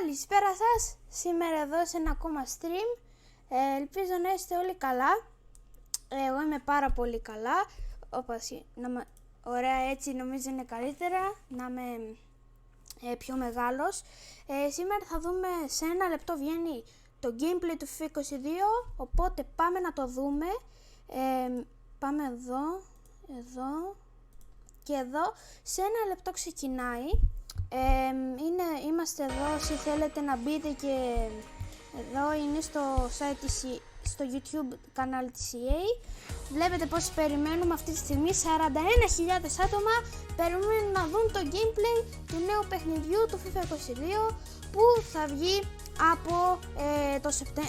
Καλησπέρα σας, σήμερα εδώ σε ένα ακόμα stream. Ελπίζω να είστε όλοι καλά. Εγώ είμαι πάρα πολύ καλά. Ωραία, έτσι νομίζω είναι καλύτερα, να είμαι πιο μεγάλος. Σήμερα θα δούμε, σε ένα λεπτό βγαίνει το gameplay του FIFA 22, οπότε πάμε να το δούμε. Πάμε εδώ και εδώ. Σε ένα λεπτό ξεκινάει. Είμαστε εδώ, όσοι θέλετε να μπείτε, και εδώ είναι στο site στο YouTube κανάλι της EA. Βλέπετε πως περιμένουμε αυτή τη στιγμή 41.000 άτομα περιμένουν να δουν το gameplay του νέου παιχνιδιού του FIFA 22 που θα βγει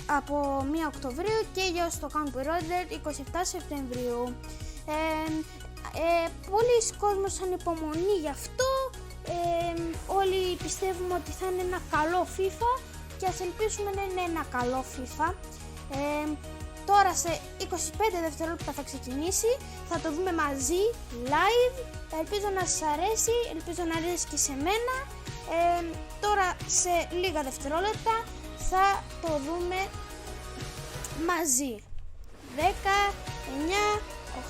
από 1 Οκτωβρίου και για όσοι το κάνουν pre-order 27 Σεπτεμβρίου. Πολλοί κόσμος ανυπομονεί γι' αυτό. Όλοι πιστεύουμε ότι θα είναι ένα καλό FIFA και ας ελπίσουμε να είναι ένα καλό FIFA. Τώρα σε 25 δευτερόλεπτα θα ξεκινήσει, θα το δούμε μαζί, live. Ελπίζω να σας αρέσει, ελπίζω να αρέσει και σε μένα. Τώρα σε λίγα δευτερόλεπτα θα το δούμε μαζί. 10, 9,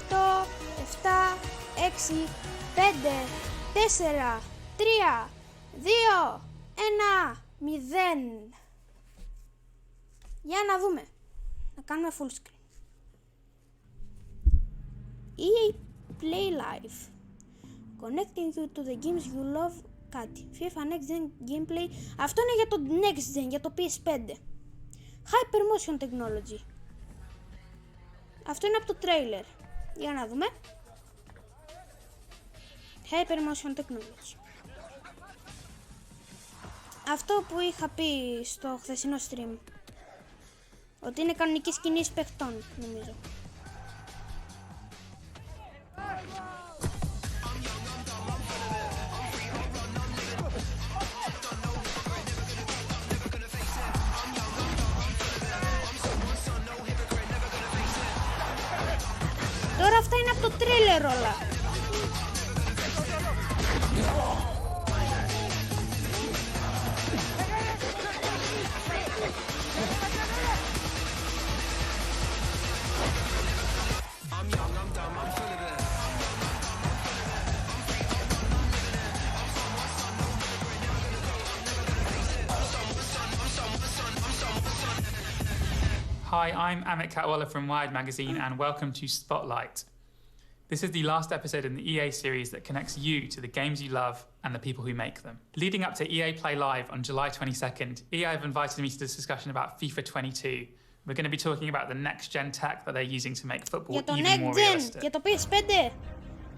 8, 7, 6, 5, 4, 3, 2, 1, 0. Για να δούμε. Να κάνουμε full screen. EA Play Live. Connecting you to the games you love. Κάτι. FIFA Next Gen Gameplay. Αυτό είναι για το Next Gen, για το PS5. Hypermotion Technology. Αυτό είναι από το trailer. Για να δούμε. Hypermotion Technology. Αυτό που είχα πει στο χθεσινό stream. Ότι είναι κανονική σκηνή παιχτών, νομίζω. Τώρα αυτά είναι από το τρέλερ όλα. Hi, I'm Amit Katwala from Wired Magazine and welcome to Spotlight. This is the last episode in the EA series that connects you to the games you love and the people who make them. Leading up to EA Play Live on July 22nd, EA have invited me to this discussion about FIFA 22. We're going to be talking about the next-gen tech that they're using to make football even more realistic. Για το PS5.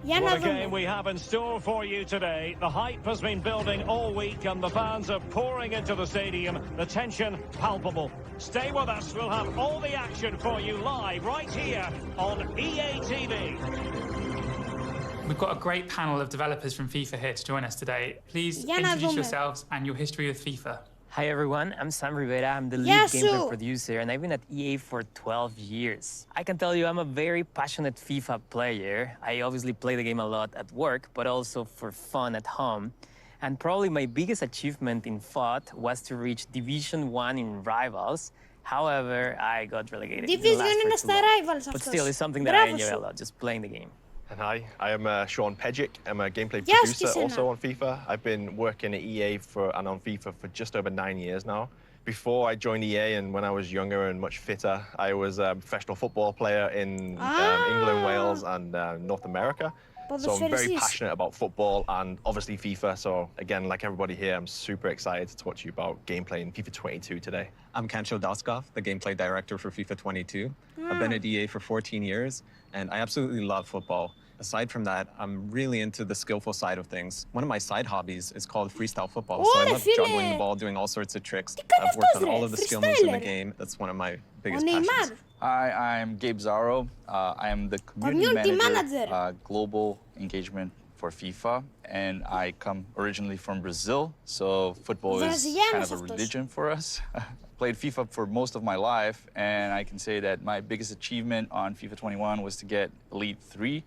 What a game we have in store for you today. The hype has been building all week and the fans are pouring into the stadium. The tension palpable. Stay with us. We'll have all the action for you live right here on EA TV. We've got a great panel of developers from FIFA here to join us today. Please introduce yourselves and your history with FIFA. Hi everyone, I'm Sam Rivera. I'm the lead gameplay producer and I've been at EA for 12 years. I can tell you I'm a very passionate FIFA player. I obviously play the game a lot at work, but also for fun at home. And probably my biggest achievement in FUT was to reach Division 1 in Rivals. However, I got relegated. But still, it's something that I enjoy a lot, just playing the game. And hi, I am Sean Pedgick. I'm a gameplay producer also on FIFA. I've been working at EA and on FIFA for just over 9 years now. Before I joined EA and when I was younger and much fitter, I was a professional football player in England, Wales and North America. So I'm very passionate about football and obviously FIFA. So again, like everybody here, I'm super excited to talk to you about gameplay in FIFA 22 today. I'm Kancho Daskov, the gameplay director for FIFA 22. I've been at EA for 14 years and I absolutely love football. Aside from that, I'm really into the skillful side of things. One of my side hobbies is called freestyle football. So I love juggling the ball, doing all sorts of tricks. I've worked on all of the skill moves in the game. That's one of my biggest passions. Hi, I'm Gabe Zaro. I am the community manager, global engagement for FIFA, and I come originally from Brazil, so football is kind of a religion for us. Played FIFA for most of my life, and I can say that my biggest achievement on FIFA 21 was to get Elite 3,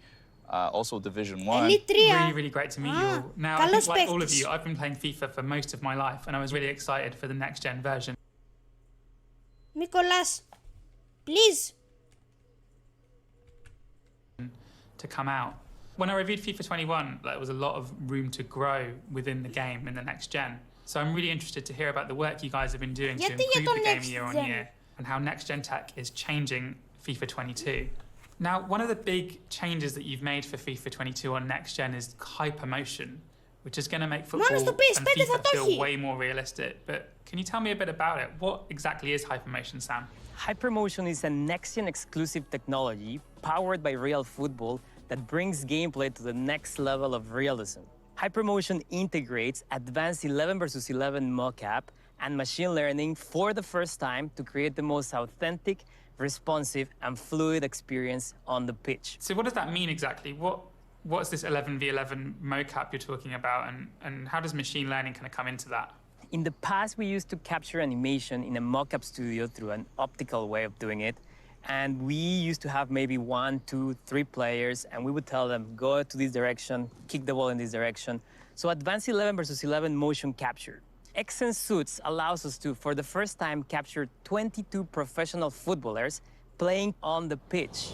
also Division 1. Elite 3. Really, really great to meet you all. Now, I think like all of you, I've been playing FIFA for most of my life, and I was really excited for the next-gen version. Nicholas, please. To come out. When I reviewed FIFA 21, there was a lot of room to grow within the game in the next gen. So I'm really interested to hear about the work you guys have been doing to improve the game year on year and how next gen tech is changing FIFA 22. Now, one of the big changes that you've made for FIFA 22 on next gen is hypermotion, which is going to make football and FIFA feel way more realistic. But can you tell me a bit about it? What exactly is hypermotion, Sam? Hypermotion is a next-gen exclusive technology powered by real football that brings gameplay to the next level of realism. Hypermotion integrates advanced 11 versus 11 mocap and machine learning for the first time to create the most authentic, responsive, and fluid experience on the pitch. So what does that mean exactly? What's this 11v11 mocap you're talking about, and how does machine learning kind of come into that? In the past, we used to capture animation in a mocap studio through an optical way of doing it. And we used to have maybe 1, 2, 3 players, and we would tell them, go to this direction, kick the ball in this direction. So advanced 11 versus 11 motion capture. XN Suits allows us to, for the first time, capture 22 professional footballers playing on the pitch.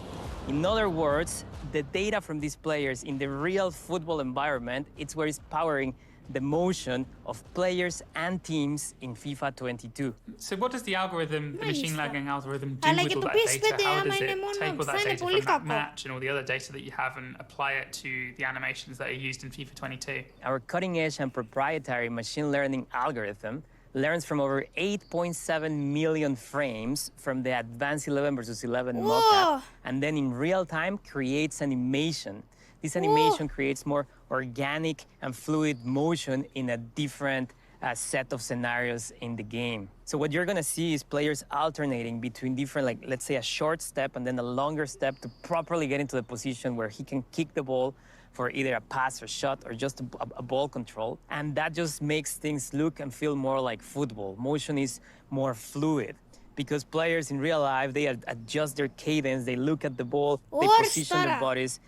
In other words, the data from these players in the real football environment, it's where it's powering the motion of players and teams in FIFA 22. So what does the algorithm, the machine learning algorithm, do with all that data? How does it take all that data from that match and all the other data that you have and apply it to the animations that are used in FIFA 22? Our cutting-edge and proprietary machine learning algorithm learns from over 8.7 million frames from the advanced 11 versus 11 mocap, and then in real time creates animation. This animation creates more organic and fluid motion in a different set of scenarios in the game. So what you're gonna see is players alternating between different, like let's say a short step and then a longer step to properly get into the position where he can kick the ball for either a pass or shot or just a ball control. And that just makes things look and feel more like football. Motion is more fluid because players in real life, they adjust their cadence, they look at the ball, they position their bodies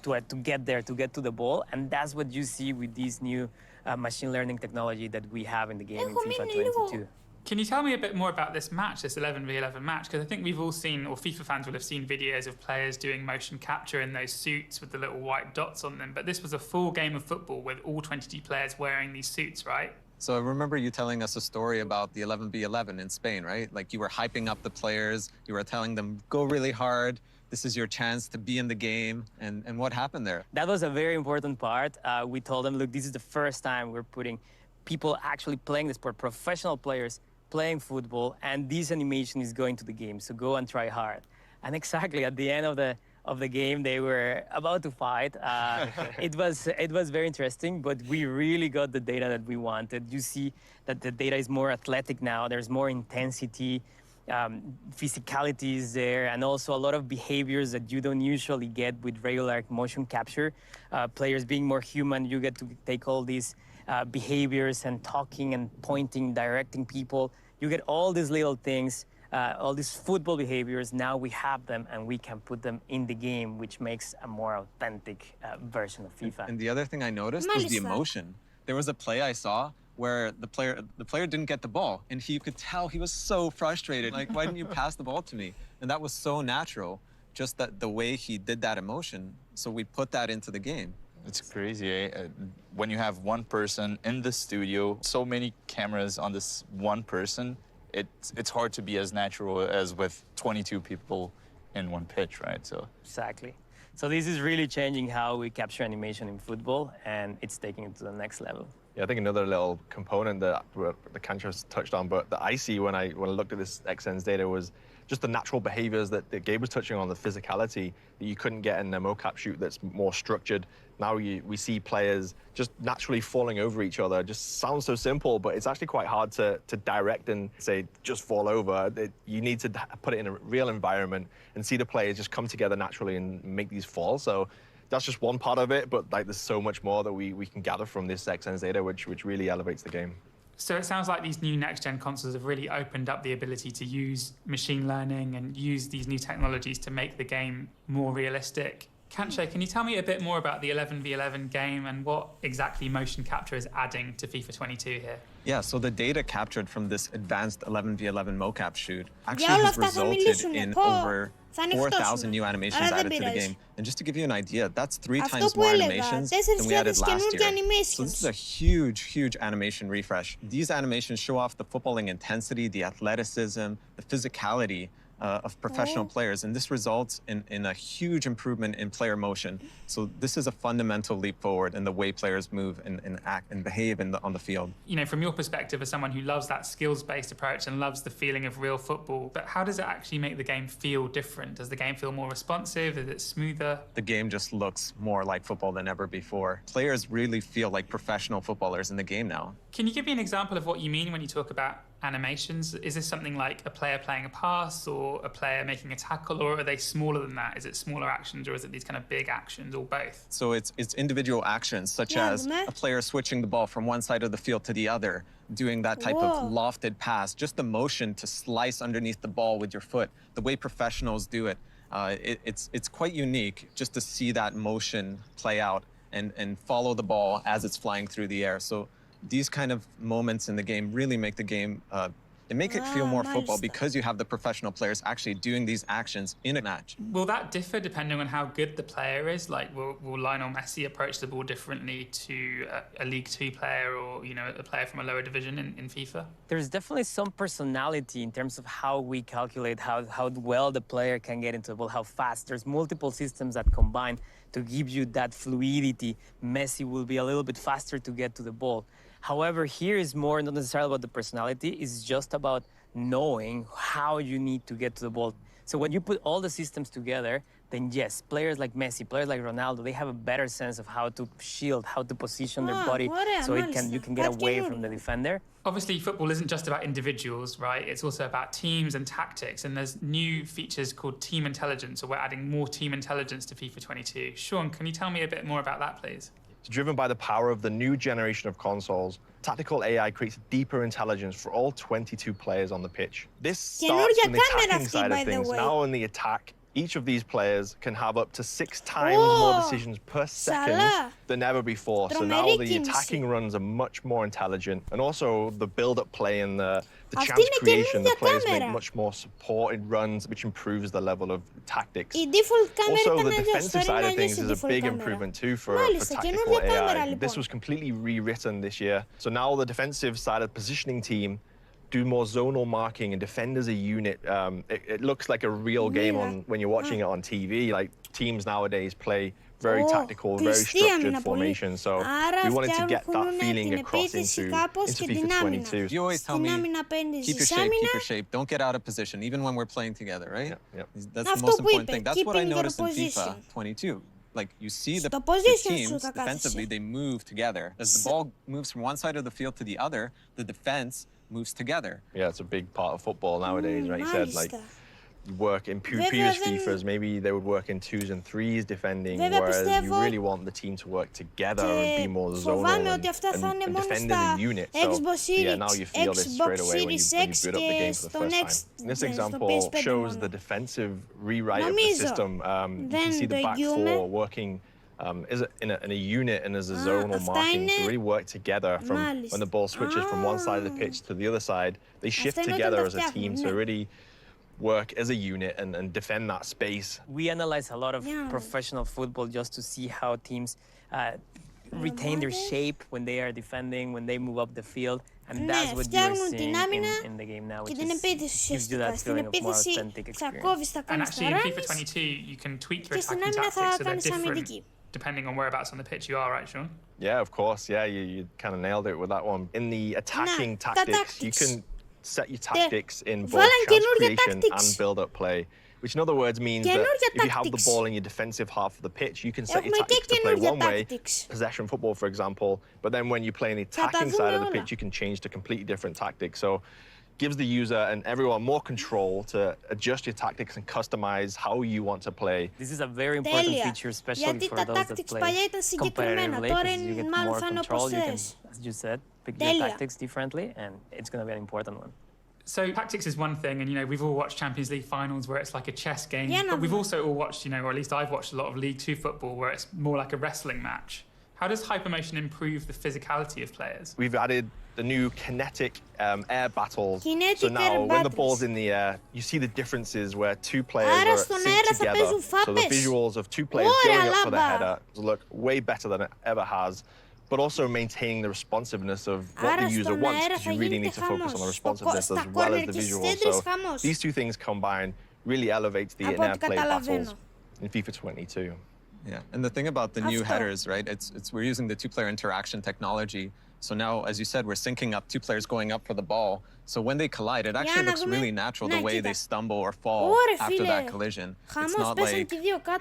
to get there, to get to the ball. And that's what you see with this new machine learning technology that we have in the game in FIFA 22. Can you tell me a bit more about this match, this 11v11 match? Because I think we've all seen, or FIFA fans will have seen videos of players doing motion capture in those suits with the little white dots on them. But this was a full game of football with all 22 players wearing these suits, right? So I remember you telling us a story about the 11v11 in Spain, right? Like you were hyping up the players, you were telling them, go really hard. This is your chance to be in the game. And what happened there? That was a very important part. We told them, look, this is the first time we're putting people actually playing the sport, professional players playing football, and this animation is going to the game, so go and try hard. And exactly at the end of the game, they were about to fight. It was very interesting, but we really got the data that we wanted. You see that the data is more athletic now. There's more intensity, physicality is there, and also a lot of behaviors that you don't usually get with regular motion capture. Players being more human, you get to take all these behaviors and talking and pointing, directing people. You get all these little things, all these football behaviors. Now we have them and we can put them in the game, which makes a more authentic version of FIFA. And the other thing I noticed was the emotion. There was a play I saw where the player didn't get the ball, and you could tell he was so frustrated. Like, why didn't you pass the ball to me? And that was so natural, just that the way he did that emotion. So we put that into the game. It's crazy, eh? When you have one person in the studio, so many cameras on this one person, it's hard to be as natural as with 22 people in one pitch, right? So exactly. So this is really changing how we capture animation in football, and it's taking it to the next level. Yeah, I think another little component that the Cancho's touched on, but that I see when I looked at this XN's data was just the natural behaviors that Gabe was touching on, the physicality that you couldn't get in a mocap shoot that's more structured. Now we see players just naturally falling over each other. It just sounds so simple, but it's actually quite hard to direct and say, just fall over. You need to put it in a real environment and see the players just come together naturally and make these falls. So that's just one part of it, but like there's so much more that we can gather from this XN's data, which really elevates the game. So it sounds like these new next-gen consoles have really opened up the ability to use machine learning and use these new technologies to make the game more realistic. Kanche, can you tell me a bit more about the 11v11 game and what exactly motion capture is adding to FIFA 22 here? Yeah, so the data captured from this advanced 11v11 mocap shoot actually has resulted in over 4,000 new animations added to the game. And just to give you an idea, that's 3 times more animations than we added last year. So this is a huge, huge animation refresh. These animations show off the footballing intensity, the athleticism, the physicality of professional players, and this results in a huge improvement in player motion. So this is a fundamental leap forward in the way players move and act and behave on the field. You know, from your perspective as someone who loves that skills-based approach and loves the feeling of real football, but how does it actually make the game feel different? Does the game feel more responsive? Is it smoother? The game just looks more like football than ever before. Players really feel like professional footballers in the game now. Can you give me an example of what you mean when you talk about animations? Is this something like a player playing a pass or a player making a tackle, or are they smaller than that? Is it smaller actions or is it these kind of big actions or both? So it's individual actions such as a player switching the ball from one side of the field to the other, doing that type of lofted pass, just the motion to slice underneath the ball with your foot, the way professionals do it. It's quite unique just to see that motion play out and follow the ball as it's flying through the air. So these kind of moments in the game really make the game, make it feel more football because you have the professional players actually doing these actions in a match. Will that differ depending on how good the player is? Like, will Lionel Messi approach the ball differently to a League 2 player or, you know, a player from a lower division in FIFA? There's definitely some personality in terms of how we calculate how well the player can get into the ball, how fast. There's multiple systems that combine to give you that fluidity. Messi will be a little bit faster to get to the ball. However, here is more not necessarily about the personality, it's just about knowing how you need to get to the ball. So when you put all the systems together, then yes, players like Messi, players like Ronaldo, they have a better sense of how to shield, how to position their body so you can get away from the defender. Obviously, football isn't just about individuals, right? It's also about teams and tactics, and there's new features called team intelligence, or we're adding more team intelligence to FIFA 22. Sean, can you tell me a bit more about that, please? Driven by the power of the new generation of consoles, tactical AI creates deeper intelligence for all 22 players on the pitch. This starts from the attacking side of things. Now on the attack, each of these players can have up to 6 times more decisions per second than ever before. So now the attacking runs are much more intelligent, and also the build-up play and the chance creation, the players make much more supported runs, which improves the level of tactics. Also, the defensive side of things is a big improvement too for tactical AI. This was completely rewritten this year. So now the defensive side of the positioning team do more zonal marking and defend as a unit. It looks like a real game when you're watching it on TV. Like, teams nowadays play very tactical, very structured formation. So we wanted to get that feeling across into FIFA 22. You always tell me, keep your shape, don't get out of position, even when we're playing together, right? Yep. That's the most important thing. That's what I noticed in FIFA 22. Like, you see the teams defensively, they move together. As the ball moves from one side of the field to the other, the defense moves together. Yeah, it's a big part of football nowadays, right? You said, like, work in previous FIFAs, maybe they would work in 2s and 3s defending, whereas you really want the team to work together and be more zonal and defend as a unit. So yeah, now you feel this straight away when you boot up the game for the first time. This example shows the defensive rewrite of the system. You can see the back four working in a unit and as a zonal marking to really work together from when the ball switches from one side of the pitch to the other side. They shift together as a team to really work as a unit and defend that space. We analyze a lot of professional football just to see how teams retain their shape when they are defending, when they move up the field. And that's what you're seeing in the game now, which gives you that feeling of more authentic experience. And actually in FIFA 22, you can tweak your attacking tactics so they're different depending on whereabouts on the pitch you are, right, Sean? Yeah, of course. Yeah, you kind of nailed it with that one. In the attacking tactics, you can set your tactics in both chance creation and build-up play, which in other words means that if you have the ball in your defensive half of the pitch, you can set your tactics to play one way, possession football, for example, but then when you play in the attacking side of the pitch, you can change to completely different tactics. So gives the user and everyone more control to adjust your tactics and customize how you want to play. This is a very important feature, especially for those that play competitively, because you get more control. You can, as you said, pick your tactics differently, and it's going to be an important one. So tactics is one thing, and we've all watched Champions League finals where it's like a chess game, but we've also all watched, or at least I've watched a lot of League 2 football where it's more like a wrestling match. How does hypermotion improve the physicality of players? We've added the new kinetic air battles. So now when the ball's in the air, you see the differences where two players are synced together. So the visuals of two players going up for the header look way better than it ever has. But also maintaining the responsiveness of what the user wants, because you really need to focus on the responsiveness as well as the visuals. So these two things combined really elevates the in-air play battles in FIFA 22. Yeah, and the thing about the new headers, right? We're using the two-player interaction technology. So now, as you said, we're syncing up two players going up for the ball. So when they collide, it actually looks really natural the way they stumble or fall after that collision. It's not like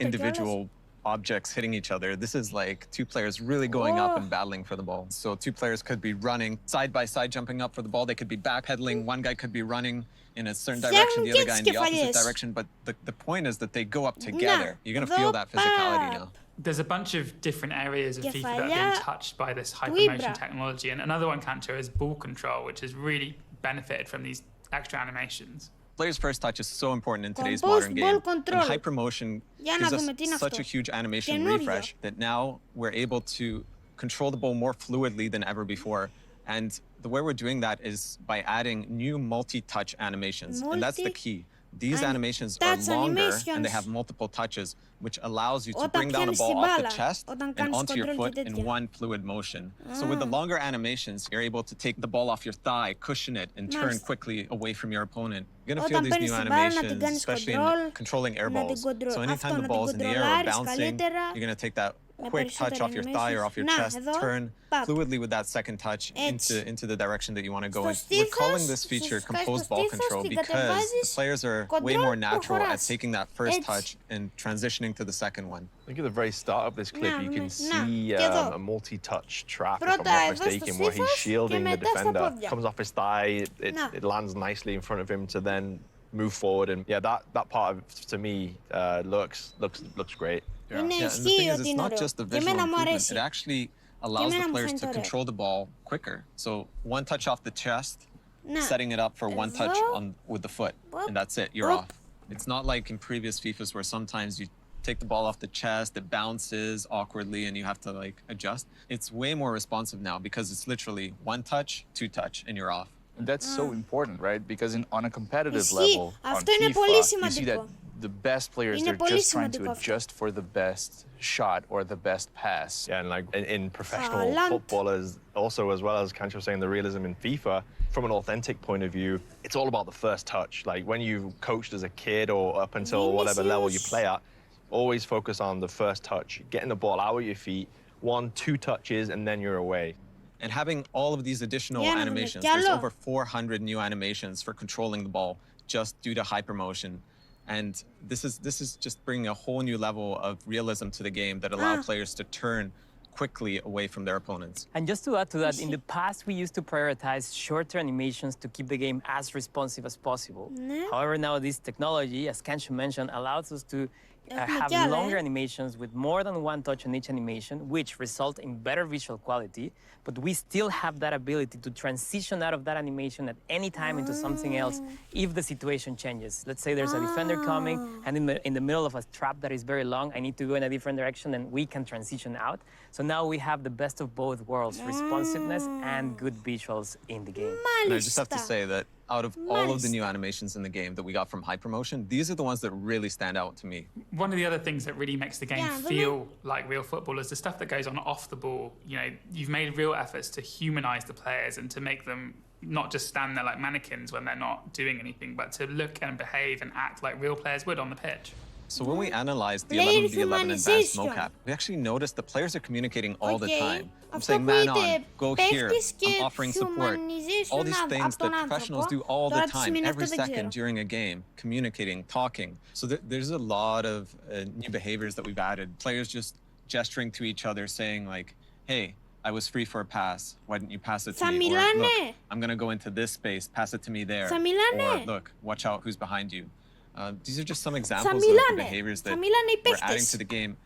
individual objects hitting each other. This is like two players really going up and battling for the ball. So two players could be running side by side, jumping up for the ball. They could be backpedaling. One guy could be running in a certain direction, the other guy in the opposite direction. But the point is that they go up together. You're going to feel that physicality now. There's a bunch of different areas of FIFA that are being touched by this hypermotion technology. And another one, Kanto, is ball control, which has really benefited from these extra animations. Player's first touch is so important in today's modern game. And hypermotion gives us such a huge animation refresh that now we're able to control the ball more fluidly than ever before. And the way we're doing that is by adding new multi-touch animations. And that's the key. These animations are longer and they have multiple touches, which allows you to bring down a ball off the chest and onto your foot in one fluid motion. So with the longer animations, you're able to take the ball off your thigh, cushion it, and turn quickly away from your opponent. You're going to feel these new animations, especially in controlling air balls. So anytime the ball's in the air or bouncing, you're going to take that quick touch off your thigh or off your chest, turn fluidly with that second touch into the direction that you want to go in. We're calling this feature composed ball control because the players are way more natural at taking that first touch and transitioning to the second one. I think at the very start of this clip, you can see a multi-touch trap, if I'm not mistaken, where he's shielding the defender. Comes off his thigh, it lands nicely in front of him to then move forward. And yeah, that part of, to me looks great. Yeah. And the thing is, it's not just the visual improvement. It actually allows the players to control the ball quicker. So one touch off the chest, setting it up for one touch with the foot, and that's it. You're off. It's not like in previous FIFAs where sometimes you take the ball off the chest, it bounces awkwardly, and you have to like adjust. It's way more responsive now because it's literally one touch, two touch, and you're off. That's so important, right? Because on a competitive level, on FIFA, you see that the best players, they're just trying to adjust for the best shot or the best pass. Yeah, and like in professional footballers, also as well as Kancho saying the realism in FIFA, from an authentic point of view, it's all about the first touch. Like when you coached as a kid or up until whatever level you play at, always focus on the first touch, getting the ball out of your feet, 1-2 touches, and then you're away. And having all of these additional animations, there's over 400 new animations for controlling the ball just due to hypermotion. And this is just bringing a whole new level of realism to the game that allow players to turn quickly away from their opponents. And just to add to that, in the past, we used to prioritize shorter animations to keep the game as responsive as possible. However, now this technology, as Kancho mentioned, allows us to have longer animations with more than one touch on each animation, which result in better visual quality, but we still have that ability to transition out of that animation at any time into something else if the situation changes. Let's say there's a defender coming, and in the middle of a trap that is very long, I need to go in a different direction, and we can transition out. So now we have the best of both worlds, responsiveness and good visuals in the game. And I just have to say that out of all of the new animations in the game that we got from hypermotion, these are the ones that really stand out to me. One of the other things that really makes the game feel like real football is the stuff that goes on off the ball. You've made real efforts to humanize the players and to make them not just stand there like mannequins when they're not doing anything, but to look and behave and act like real players would on the pitch. So when we analyzed the 11v11 advanced mocap, we actually noticed the players are communicating all the time. I'm saying, man on, go here, I'm offering support. All these things that professionals do all the time, every second during a game, communicating, talking. So there's a lot of new behaviors that we've added. Players just gesturing to each other, saying like, hey, I was free for a pass. Why didn't you pass it to me? Or, look, I'm going to go into this space. Pass it to me there. Or, look, watch out who's behind you. These are just some examples of the behaviors that we're adding to the game.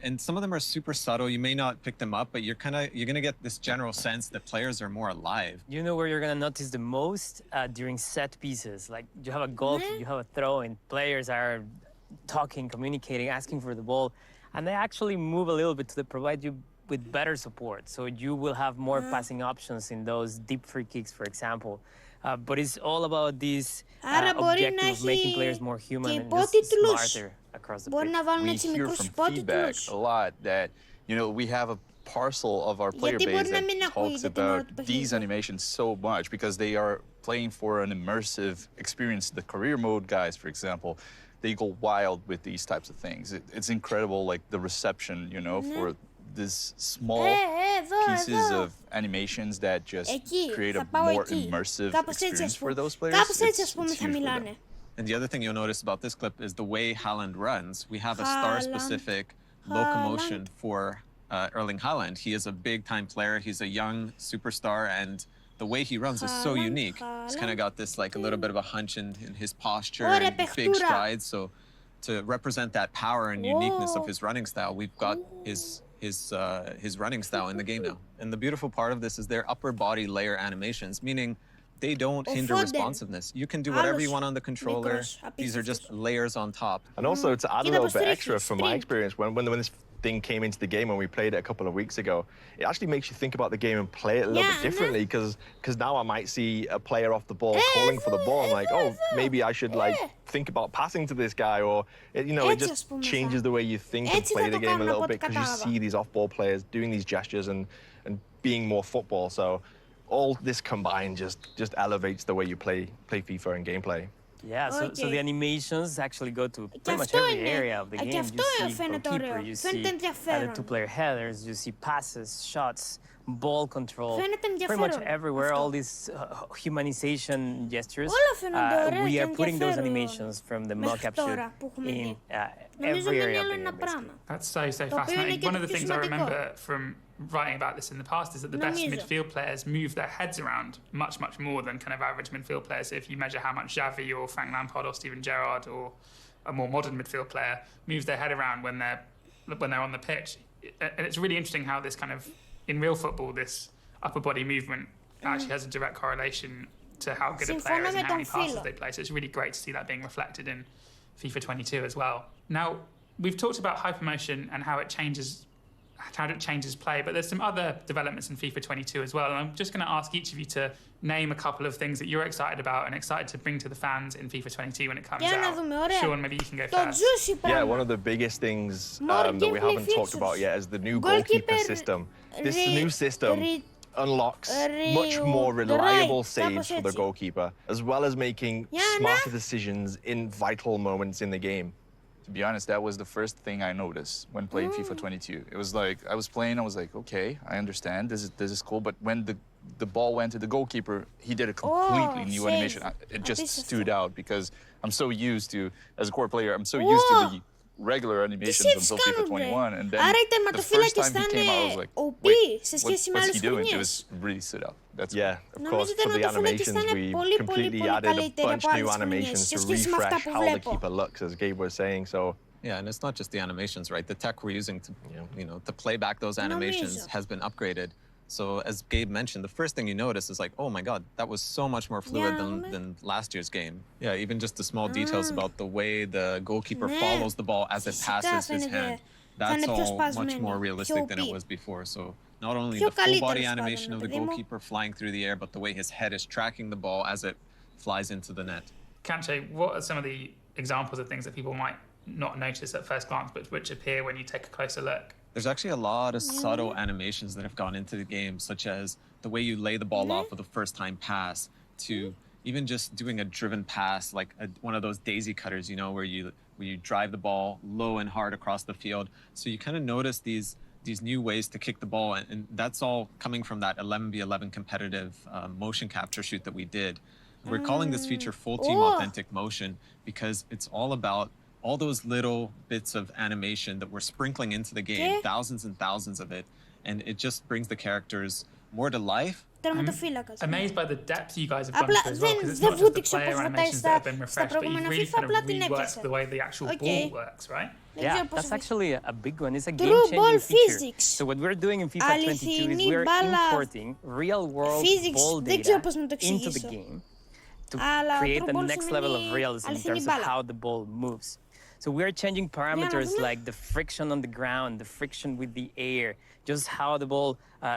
And some of them are super subtle. You may not pick them up, but you're gonna get this general sense that players are more alive. You know where you're gonna notice the most? During set pieces. Like you have a goal, you have a throw, and players are talking, communicating, asking for the ball, and they actually move a little bit to provide you with better support. So you will have more passing options in those deep free kicks, for example. But it's all about this objective of making players more human and just smarter across the pitch. We hear from feedback a lot that, we have a parcel of our player base that talks about these animations so much because they are playing for an immersive experience. The career mode guys, for example, they go wild with these types of things. It's incredible, like the reception, for these small pieces of animations that just create a more immersive experience for those players. It's huge for them. And the other thing you'll notice about this clip is the way Haaland runs. We have a star-specific locomotion for Erling Haaland. He is a big-time player. He's a young superstar, and the way he runs is so unique. He's kind of got this, like, a little bit of a hunch in his posture and big strides. So to represent that power and uniqueness of his running style, we've got his running style in the game now. And the beautiful part of this is their upper body layer animations, meaning they don't hinder responsiveness. You can do whatever you want on the controller. These are just layers on top. And also to add a little bit extra from my experience, when this thing came into the game when we played it a couple of weeks ago, it actually makes you think about the game and play it a little bit differently because now I might see a player off the ball calling for the ball. I'm like, oh, maybe I should think about passing to this guy, or it just changes the way you think and play the game a little bit because you see these off-ball players doing these gestures and being more football. So all this combined just elevates the way you play FIFA and gameplay. Yeah, so the animations actually go to pretty much every area of the game. You see goalkeeper, you see the two-player headers, you see passes, shots, ball control. Pretty much everywhere, all these humanization gestures. We are putting those animations from the mock-up shoot in every area of the game, basically. That's so fascinating. One of the things I remember from writing about this in the past is that the best midfield players move their heads around much more than kind of average midfield players. So if you measure how much Xavi or Frank Lampard or Steven Gerrard or a more modern midfield player moves their head around when they're on the pitch, and it's really interesting how this kind of in real football this upper body movement actually has a direct correlation to how good a player is and how many passes they play. So it's really great to see that being reflected in FIFA 22 as well. Now we've talked about hypermotion and how it changes play, but there's some other developments in FIFA 22 as well, and I'm just going to ask each of you to name a couple of things that you're excited about and excited to bring to the fans in FIFA 22 when it comes out. Sean, maybe you can go first. Yeah, one of the biggest things that we haven't talked about yet is the new goalkeeper system. This new system unlocks much more reliable saves for the goalkeeper, as well as making smarter decisions in vital moments in the game. To be honest, that was the first thing I noticed when playing FIFA 22. It was like, I was playing, I was like, okay, I understand, this is cool, but when the ball went to the goalkeeper, he did a completely new animation. It just stood out because I'm so used to, as a core player, I'm so used to the regular animations until FIFA 21, and then the first time he came out, I was like, wait, what's he doing? It was really stood out. That's of course, for the animations, we completely added a bunch of new animations to refresh how the keeper looks, as Gabe was saying. So yeah, and it's not just the animations, right? The tech we're using to, to play back those animations has been upgraded. So as Gabe mentioned, the first thing you notice is like, oh my God, that was so much more fluid than last year's game. Yeah, even just the small details about the way the goalkeeper follows the ball as it passes his hand. That's all much more realistic than it was before. So not only the full body animation of the goalkeeper flying through the air, but the way his head is tracking the ball as it flies into the net. Kanche, what are some of the examples of things that people might not notice at first glance, but which appear when you take a closer look? There's actually a lot of subtle animations that have gone into the game, such as the way you lay the ball off with a first-time pass, to even just doing a driven pass, like one of those daisy cutters, where you drive the ball low and hard across the field. So you kind of notice these new ways to kick the ball, and that's all coming from that 11v11 competitive motion capture shoot that we did. We're calling this feature Full Team Authentic Motion because it's all about all those little bits of animation that we're sprinkling into the game, thousands and thousands of it, and it just brings the characters more to life, τερματοφύλακας. Amazed by the depth you guys have gone to as well, because it's not just the player animations that have been refreshed, but you've really kind of reworked the way the actual ball works, right? Yeah, that's actually a big one. It's a game-changing feature. Physics. So what we're doing in FIFA 22 is we're importing real-world ball data into the game to create the next level of realism in terms of how the ball moves. So we're changing parameters like the friction on the ground, the friction with the air, just how the ball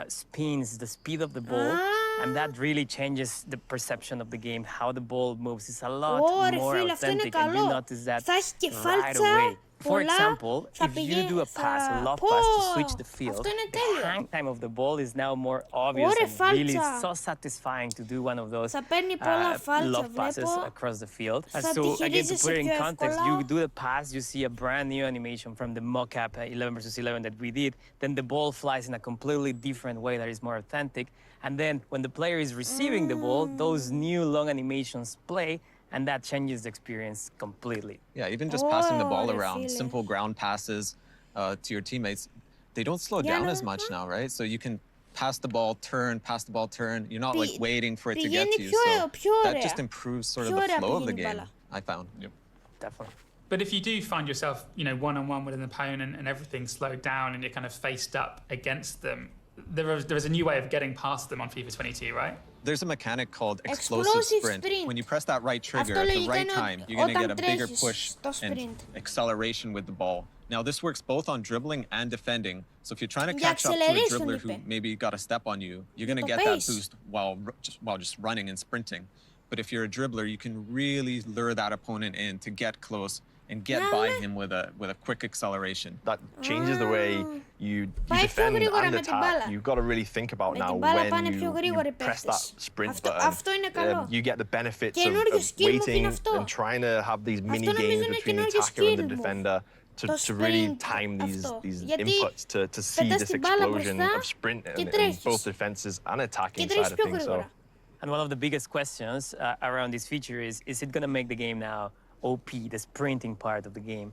spins, the speed of the ball, and that really changes the perception of the game, how the ball moves. It's a lot more authentic, and you notice that right away. For example, if you do a pass, a lob pass to switch the field, the hang time of the ball is now more obvious and really so satisfying to do one of those lob passes across the field. So again, to put it in context, you do the pass, you see a brand new animation from the mock-up 11 versus 11 that we did, then the ball flies in a completely different way that is more authentic, and then when the player is receiving the ball, those new long animations play, and that changes the experience completely. Yeah, even just passing the ball around, simple ground passes to your teammates, they don't slow down as much now, right? So you can pass the ball, pass the ball, turn. You're not like waiting for it to get to you. So that just improves sort of the flow of the game, I found. Yep. Definitely. But if you do find yourself, one-on-one with an opponent and everything's slowed down and you're kind of faced up against them, there is a new way of getting past them on FIFA 22, right? There's a mechanic called explosive sprint. When you press that right trigger at the right time, you're going to get a bigger push and acceleration with the ball. Now, this works both on dribbling and defending. So if you're trying to catch up to a dribbler who maybe got a step on you, you're going to get that boost while just running and sprinting. But if you're a dribbler, you can really lure that opponent in to get close and get by him with a quick acceleration. That changes the way you defend and attack. You've got to really think about now when you press that sprint button. You get the benefits of waiting and trying to have these mini games between the attacker and the defender to really time these inputs to see this explosion of sprint in both defenses and attacking side of things. So. And one of the biggest questions around this feature is it going to make the game now OP, the sprinting part of the game?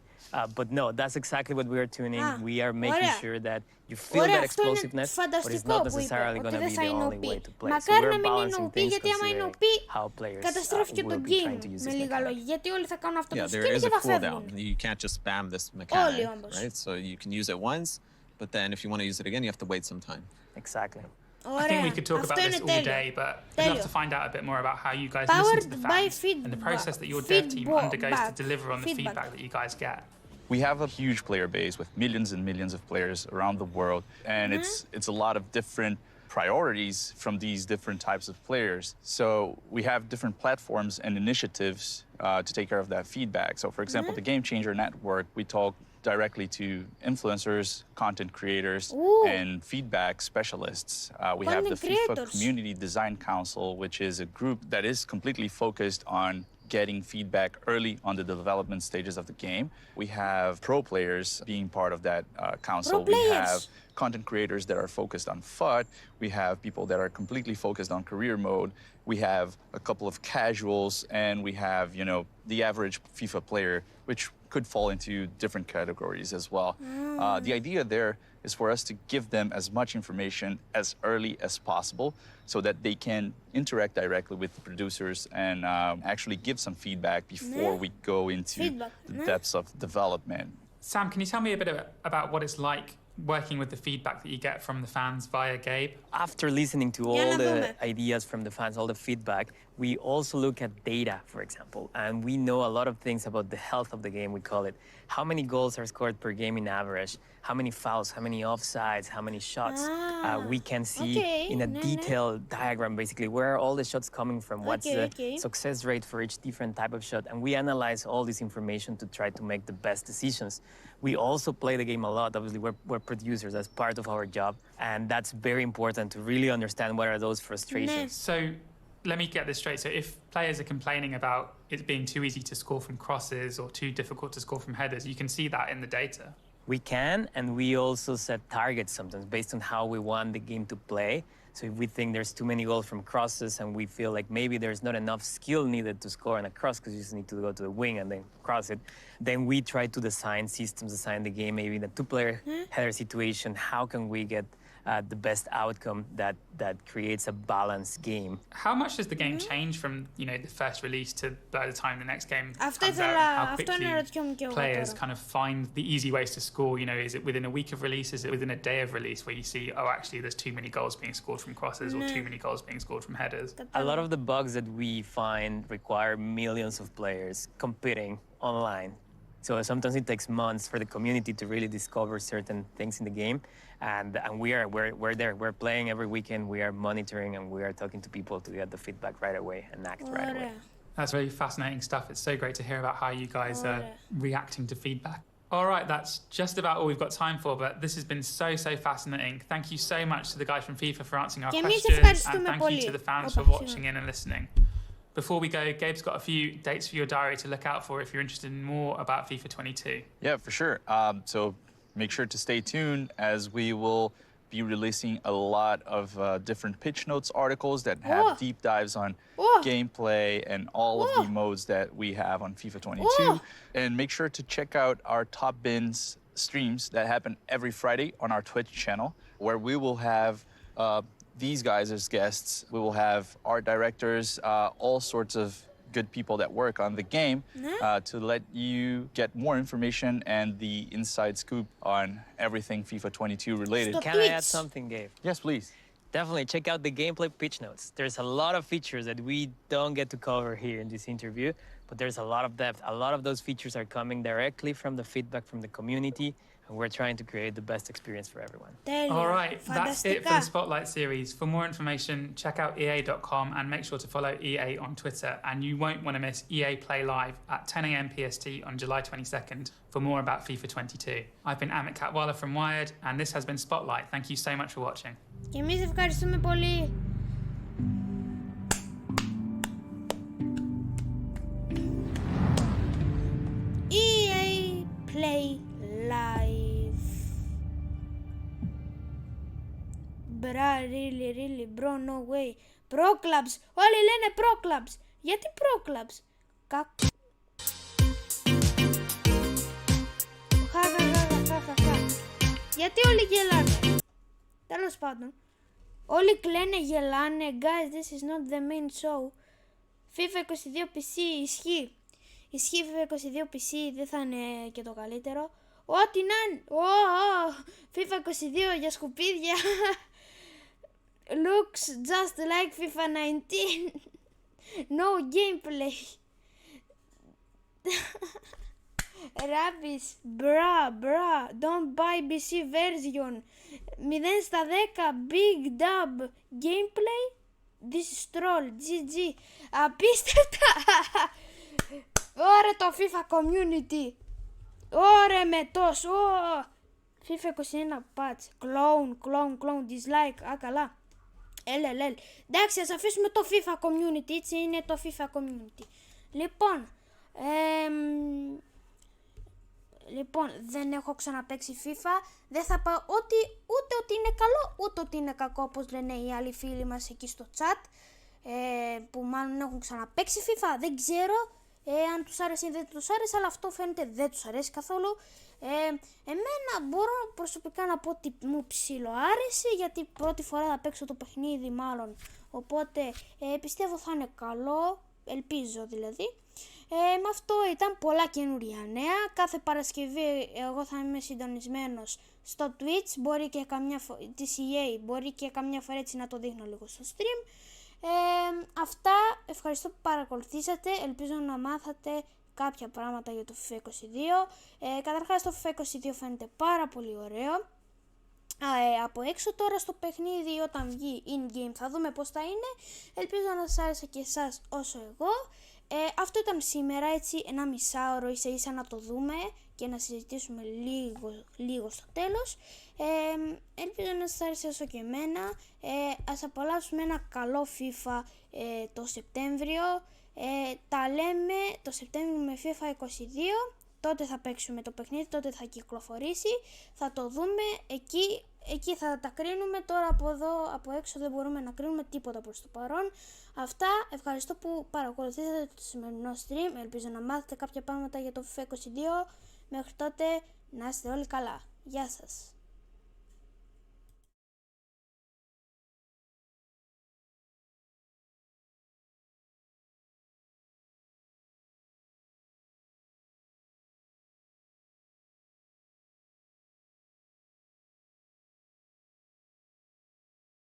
But no, that's exactly what we are tuning. We are making sure that you feel that explosiveness, but it's not necessarily going to be the only way to play. So we're balancing things considering how players will be trying to use this mechanic. Yeah, there is a cooldown. You can't just spam this mechanic, right? So you can use it once, but then if you want to use it again, you have to wait some time. Exactly. I think we could talk about this all day, but I'd love to find out a bit more about how you guys listen to the fans and the process that your dev team undergoes to deliver on the feedback that you guys get. We have a huge player base with millions and millions of players around the world, and it's a lot of different priorities from these different types of players. So we have different platforms and initiatives to take care of that feedback. So for example, the Game Changer Network, we talk directly to influencers, content creators, and feedback specialists. We have the FIFA Community Design Council, which is a group that is completely focused on getting feedback early on the development stages of the game. We have pro players being part of that council. We have content creators that are focused on FUT. We have people that are completely focused on career mode. We have a couple of casuals, and we have, the average FIFA player, which could fall into different categories as well. The idea there is for us to give them as much information as early as possible so that they can interact directly with the producers and actually give some feedback before we go into the depths of development. Sam, can you tell me a bit about what it's like working with the feedback that you get from the fans via Gabe? After listening to all the ideas from the fans, all the feedback, we also look at data, for example, and we know a lot of things about the health of the game, we call it. How many goals are scored per game in average? How many fouls, how many offsides, how many shots? We can see in a detailed diagram, basically, where are all the shots coming from? What's the success rate for each different type of shot? And we analyze all this information to try to make the best decisions. We also play the game a lot. Obviously, we're producers. That's part of our job. And that's very important to really understand what are those frustrations. So let me get this straight. So if players are complaining about it being too easy to score from crosses or too difficult to score from headers, you can see that in the data. We can, and we also set targets sometimes based on how we want the game to play. So if we think there's too many goals from crosses and we feel like maybe there's not enough skill needed to score on a cross because you just need to go to the wing and then cross it, then we try to design systems, design the game, maybe in a two-player header situation. How can we get the best outcome that creates a balanced game? How much does the game change from, you know, the first release to by the time the next game comes out? How quickly players kind of find the easy ways to score? You know, is it within a week of release? Is it within a day of release where you see, oh, actually, there's too many goals being scored from crosses or too many goals being scored from headers? A lot of the bugs that we find require millions of players competing online. So sometimes it takes months for the community to really discover certain things in the game. And we're there. We're playing every weekend. We are monitoring and we are talking to people to get the feedback right away and act right away. That's really fascinating stuff. It's so great to hear about how you guys are reacting to feedback. All right, that's just about all we've got time for, but this has been so fascinating. Thank you so much to the guys from FIFA for answering our questions, and thank you to the fans for watching in and listening. Before we go, Gabe's got a few dates for your diary to look out for if you're interested in more about FIFA 22. Yeah, for sure. So make sure to stay tuned as we will be releasing a lot of different pitch notes articles that have deep dives on gameplay and all of the modes that we have on FIFA 22. And make sure to check out our Top Bins streams that happen every Friday on our Twitch channel, where we will have these guys as guests. We will have art directors, all sorts of good people that work on the game to let you get more information and the inside scoop on everything FIFA 22 related. Can I add something, Gabe? Yes, please. Definitely check out the gameplay pitch notes. There's a lot of features that we don't get to cover here in this interview, but there's a lot of depth. A lot of those features are coming directly from the feedback from the community, and we're trying to create the best experience for everyone. All right, that's it for the Spotlight series. For more information, check out EA.com and make sure to follow EA on Twitter. And you won't want to miss EA Play Live at 10 a.m. PST on July 22nd for more about FIFA 22. I've been Amit Katwala from Wired, and this has been Spotlight. Thank you so much for watching. Και εμείς ευχαριστούμε πολύ. EA Play Live. Bra, really, bro, no way. Pro Clubs. Όλοι λένε Pro Clubs. Γιατί Pro Clubs? Χα. Γιατί όλοι γελάνε? Τέλος πάντων. Όλοι κλαίνε, γελάνε. Guys, this is not the main show. FIFA 22 PC ισχύει. Ισχύει FIFA 22 PC, δεν θα είναι και το καλύτερο. Ό,τι να είναι. FIFA 22 για σκουπίδια. Looks just like FIFA 19. No gameplay. Rubbish. Bruh. Don't buy PC version. 0/10. Big dub. Gameplay. This is troll. GG. Απίστευτα. Ωραία το FIFA community. Ωραία με τόσο. FIFA 21 patch. Clone. Dislike. Καλά. LLL. Εντάξει, ας αφήσουμε το FIFA community. Έτσι είναι το FIFA community. Λοιπόν, δεν έχω ξαναπαίξει FIFA. Δεν θα πω ούτε ότι είναι καλό, ούτε ότι είναι κακό, όπως λένε οι άλλοι φίλοι μας εκεί στο chat, που μάλλον έχουν ξαναπαίξει FIFA. Δεν ξέρω αν τους άρεσε ή δεν τους άρεσε, αλλά αυτό φαίνεται δεν τους αρέσει καθόλου. Εμένα μπορώ προσωπικά να πω ότι μου ψιλοάρεσε, γιατί πρώτη φορά θα παίξω το παιχνίδι μάλλον. Οπότε πιστεύω θα είναι καλό, ελπίζω δηλαδή. Με αυτό ήταν πολλά καινούρια νέα. Κάθε Παρασκευή εγώ θα είμαι συντονισμένος στο Twitch, μπορεί και της EA, μπορεί και καμιά φορά έτσι να το δείχνω λίγο στο stream. Αυτά, ευχαριστώ που παρακολουθήσατε, ελπίζω να μάθατε κάποια πράγματα για το FIFA 22. Καταρχάς το FIFA 22 φαίνεται πάρα πολύ ωραίο. Από έξω τώρα στο παιχνίδι, όταν βγει in-game θα δούμε πώς θα είναι. Ελπίζω να σας άρεσε και εσάς όσο εγώ. Αυτό ήταν σήμερα, έτσι ένα μισάωρο ίσα να το δούμε και να συζητήσουμε λίγο στο τέλος. Ελπίζω να σας άρεσε όσο και εμένα. Ας απολαύσουμε ένα καλό FIFA το Σεπτέμβριο. Τα λέμε το Σεπτέμβριο με FIFA 22. Τότε θα παίξουμε το παιχνίδι, τότε θα κυκλοφορήσει. Θα το δούμε εκεί εκεί θα τα κρίνουμε. Τώρα από εδώ, από έξω δεν μπορούμε να κρίνουμε τίποτα προς το παρόν. Αυτά, ευχαριστώ που παρακολουθήσατε το σημερινό stream. Ελπίζω να μάθετε κάποια πράγματα για το FIFA 22. Μέχρι τότε να είστε όλοι καλά. Γεια σας.